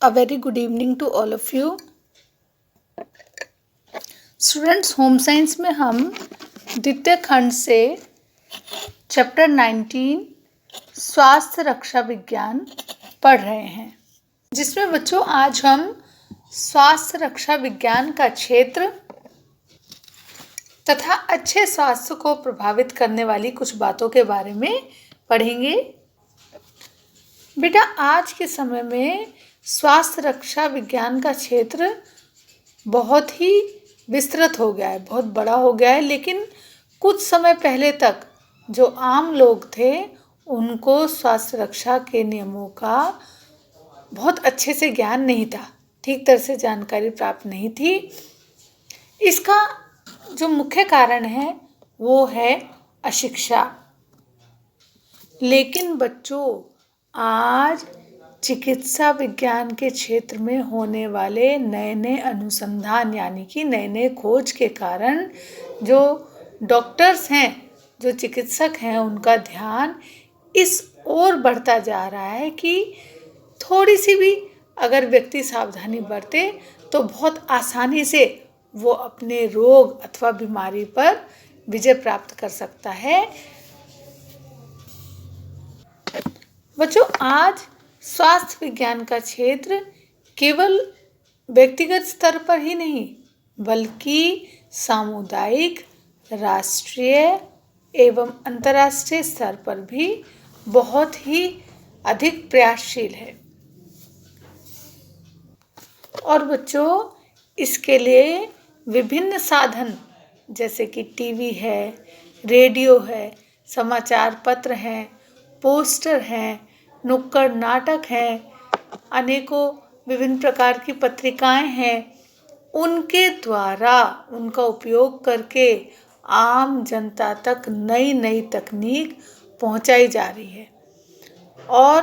A very good evening to all of you. Students, home science में हम द्वितीय खंड से चैप्टर 19 स्वास्थ्य रक्षा विज्ञान पढ़ रहे हैं, जिसमें बच्चों आज हम स्वास्थ्य रक्षा विज्ञान का क्षेत्र तथा अच्छे स्वास्थ्य को प्रभावित करने वाली कुछ बातों के बारे में पढ़ेंगे। बेटा, आज के समय में स्वास्थ्य रक्षा विज्ञान का क्षेत्र बहुत ही विस्तृत हो गया है, बहुत बड़ा हो गया है, लेकिन कुछ समय पहले तक जो आम लोग थे उनको स्वास्थ्य रक्षा के नियमों का बहुत अच्छे से ज्ञान नहीं था, ठीक तरह से जानकारी प्राप्त नहीं थी। इसका जो मुख्य कारण है वो है अशिक्षा। लेकिन बच्चों, आज चिकित्सा विज्ञान के क्षेत्र में होने वाले नए नए अनुसंधान यानी कि नए नए खोज के कारण जो डॉक्टर्स हैं, जो चिकित्सक हैं, उनका ध्यान इस ओर बढ़ता जा रहा है कि थोड़ी सी भी अगर व्यक्ति सावधानी बरते तो बहुत आसानी से वो अपने रोग अथवा बीमारी पर विजय प्राप्त कर सकता है। बच्चों, आज स्वास्थ्य विज्ञान का क्षेत्र केवल व्यक्तिगत स्तर पर ही नहीं बल्कि सामुदायिक, राष्ट्रीय एवं अंतर्राष्ट्रीय स्तर पर भी बहुत ही अधिक प्रयासशील है। और बच्चों, इसके लिए विभिन्न साधन जैसे कि टीवी है, रेडियो है, समाचार पत्र हैं, पोस्टर हैं, नुक्कड़ नाटक हैं, अनेकों विभिन्न प्रकार की पत्रिकाएं हैं, उनके द्वारा उनका उपयोग करके आम जनता तक नई नई तकनीक पहुंचाई जा रही है और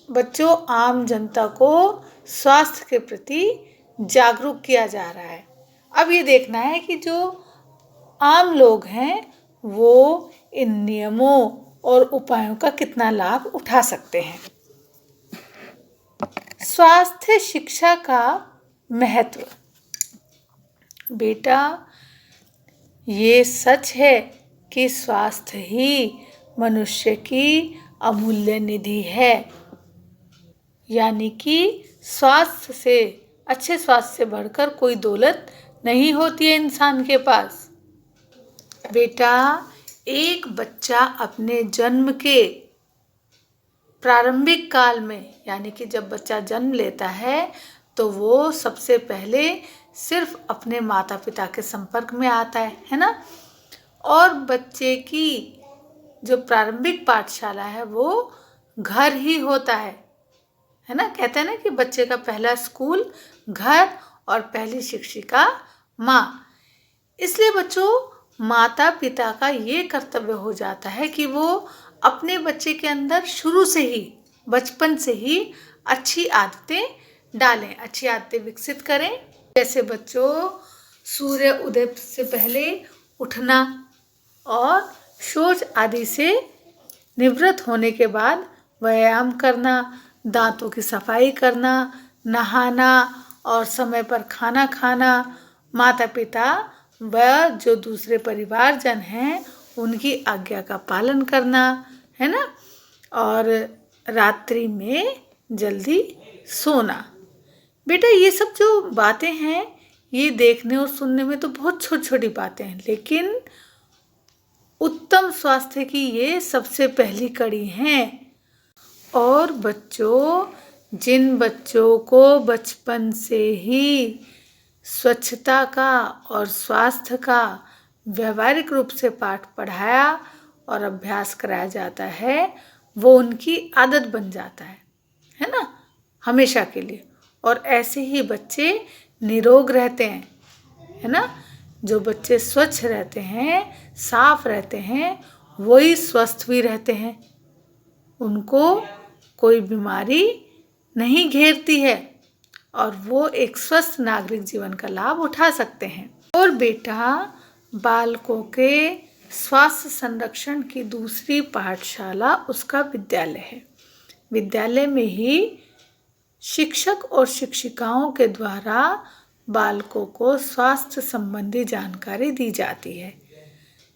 बच्चों, आम जनता को स्वास्थ्य के प्रति जागरूक किया जा रहा है। अब ये देखना है कि जो आम लोग हैं वो इन नियमों और उपायों का कितना लाभ उठा सकते हैं। स्वास्थ्य शिक्षा का महत्व। बेटा, ये सच है कि स्वास्थ्य ही मनुष्य की अमूल्य निधि है, यानी कि स्वास्थ्य से, अच्छे स्वास्थ्य से बढ़कर कोई दौलत नहीं होती है इंसान के पास। बेटा, एक बच्चा अपने जन्म के प्रारंभिक काल में यानी कि जब बच्चा जन्म लेता है तो वो सबसे पहले सिर्फ अपने माता पिता के संपर्क में आता है ना। और बच्चे की जो प्रारंभिक पाठशाला है वो घर ही होता है ना। कहते हैं ना कि बच्चे का पहला स्कूल घर और पहली शिक्षिका माँ। इसलिए बच्चों, माता पिता का ये कर्तव्य हो जाता है कि वो अपने बच्चे के अंदर शुरू से ही, बचपन से ही अच्छी आदतें डालें, अच्छी आदतें विकसित करें। जैसे बच्चों, सूर्य उदय से पहले उठना और शौच आदि से निवृत्त होने के बाद व्यायाम करना, दांतों की सफाई करना, नहाना और समय पर खाना खाना, माता पिता व जो दूसरे परिवारजन हैं उनकी आज्ञा का पालन करना, है ना। और रात्रि में जल्दी सोना। बेटा, ये सब जो बातें हैं ये देखने और सुनने में तो बहुत छोटी छोटी बातें हैं, लेकिन उत्तम स्वास्थ्य की ये सबसे पहली कड़ी हैं। और बच्चों, जिन बच्चों को बचपन से ही स्वच्छता का और स्वास्थ्य का व्यवहारिक रूप से पाठ पढ़ाया और अभ्यास कराया जाता है वो उनकी आदत बन जाता है ना, हमेशा के लिए। और ऐसे ही बच्चे निरोग रहते हैं, है ना। जो बच्चे स्वच्छ रहते हैं, साफ रहते हैं, वही स्वस्थ भी रहते हैं, उनको कोई बीमारी नहीं घेरती है और वो एक स्वस्थ नागरिक जीवन का लाभ उठा सकते हैं। और बेटा, बालकों के स्वास्थ्य संरक्षण की दूसरी पाठशाला उसका विद्यालय है। विद्यालय में ही शिक्षक और शिक्षिकाओं के द्वारा बालकों को स्वास्थ्य संबंधी जानकारी दी जाती है।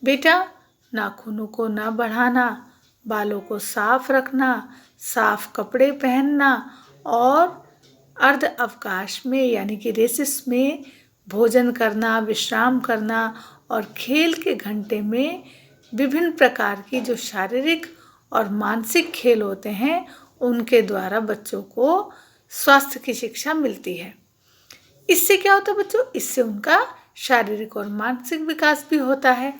बेटा, नाखूनों को ना बढ़ाना, बालों को साफ रखना, साफ कपड़े पहनना और अर्ध अवकाश में यानी कि रेसिस में भोजन करना, विश्राम करना और खेल के घंटे में विभिन्न प्रकार की जो शारीरिक और मानसिक खेल होते हैं उनके द्वारा बच्चों को स्वास्थ्य की शिक्षा मिलती है। इससे क्या होता है बच्चों? इससे उनका शारीरिक और मानसिक विकास भी होता है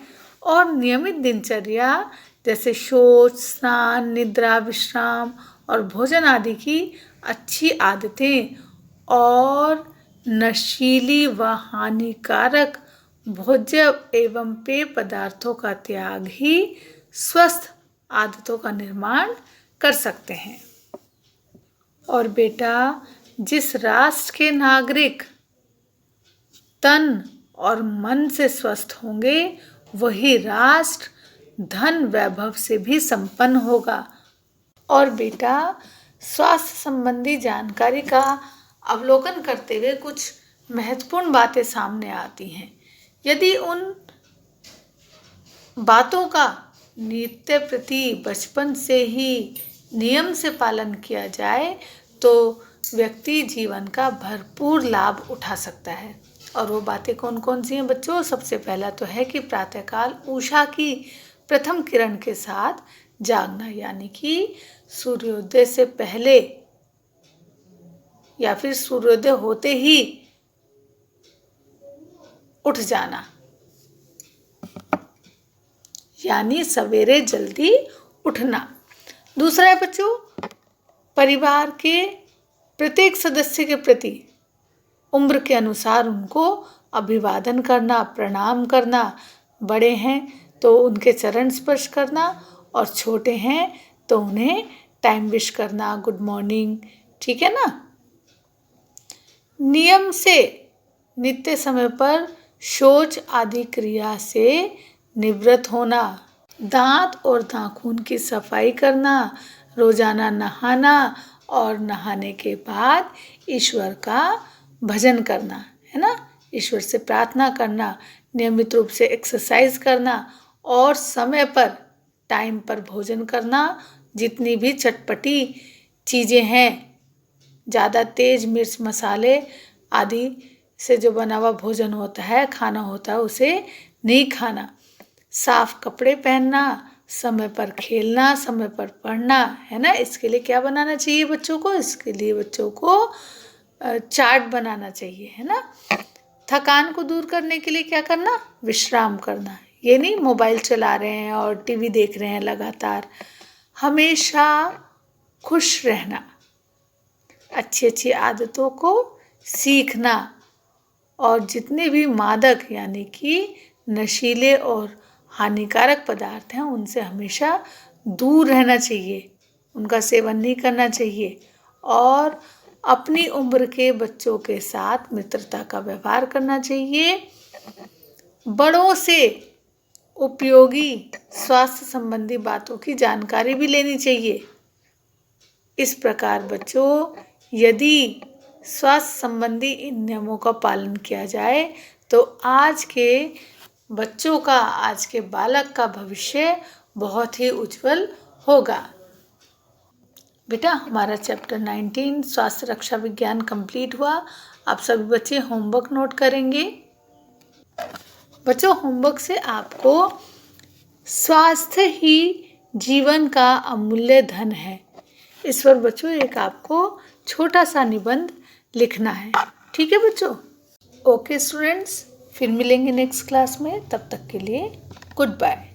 और नियमित दिनचर्या जैसे शौच, स्नान, निद्रा, विश्राम और भोजन आदि की अच्छी आदतें और नशीली व हानिकारक भोज्य एवं पेय पदार्थों का त्याग ही स्वस्थ आदतों का निर्माण कर सकते हैं। और बेटा, जिस राष्ट्र के नागरिक तन और मन से स्वस्थ होंगे वही राष्ट्र धन वैभव से भी संपन्न होगा। और बेटा, स्वास्थ्य संबंधी जानकारी का अवलोकन करते हुए कुछ महत्वपूर्ण बातें सामने आती हैं। यदि उन बातों का नित्य प्रति बचपन से ही नियम से पालन किया जाए तो व्यक्ति जीवन का भरपूर लाभ उठा सकता है। और वो बातें कौन कौन सी हैं बच्चों? सबसे पहला तो है कि प्रातःकाल उषा की प्रथम किरण के साथ जागना, यानी कि सूर्योदय से पहले या फिर सूर्योदय होते ही उठ जाना, यानी सवेरे जल्दी उठना। दूसरा है बच्चों, परिवार के प्रत्येक सदस्य के प्रति उम्र के अनुसार उनको अभिवादन करना, प्रणाम करना। बड़े हैं तो उनके चरण स्पर्श करना और छोटे हैं तो उन्हें टाइम विश करना, गुड मॉर्निंग, ठीक है ना। नियम से नित्य समय पर शौच आदि क्रिया से निवृत्त होना, दांत और नाखून की सफाई करना, रोजाना नहाना और नहाने के बाद ईश्वर का भजन करना, है ना, ईश्वर से प्रार्थना करना, नियमित रूप से एक्सरसाइज करना और समय पर टाइम पर भोजन करना। जितनी भी चटपटी चीज़ें हैं, ज़्यादा तेज मिर्च मसाले आदि से जो बना हुआ भोजन होता है, खाना होता है, उसे नहीं खाना। साफ कपड़े पहनना, समय पर खेलना, समय पर पढ़ना, है ना। इसके लिए क्या बनाना चाहिए बच्चों को? इसके लिए बच्चों को चार्ट बनाना चाहिए, है ना। थकान को दूर करने के लिए क्या करना? विश्राम करना। ये नहीं मोबाइल चला रहे हैं और टीवी देख रहे हैं लगातार। हमेशा खुश रहना, अच्छी अच्छी आदतों को सीखना और जितने भी मादक यानी कि नशीले और हानिकारक पदार्थ हैं उनसे हमेशा दूर रहना चाहिए, उनका सेवन नहीं करना चाहिए और अपनी उम्र के बच्चों के साथ मित्रता का व्यवहार करना चाहिए। बड़ों से उपयोगी स्वास्थ्य संबंधी बातों की जानकारी भी लेनी चाहिए। इस प्रकार बच्चों, यदि स्वास्थ्य संबंधी इन नियमों का पालन किया जाए तो आज के बच्चों का, आज के बालक का भविष्य बहुत ही उज्जवल होगा। बेटा, हमारा चैप्टर 19 स्वास्थ्य रक्षा विज्ञान कंप्लीट हुआ। आप सभी बच्चे होमवर्क नोट करेंगे। बच्चों, होमवर्क से आपको स्वास्थ्य ही जीवन का अमूल्य धन है, इस पर बच्चों एक आपको छोटा सा निबंध लिखना है, ठीक है बच्चों। ओके स्टूडेंट्स, फिर मिलेंगे नेक्स्ट क्लास में, तब तक के लिए गुड बाय।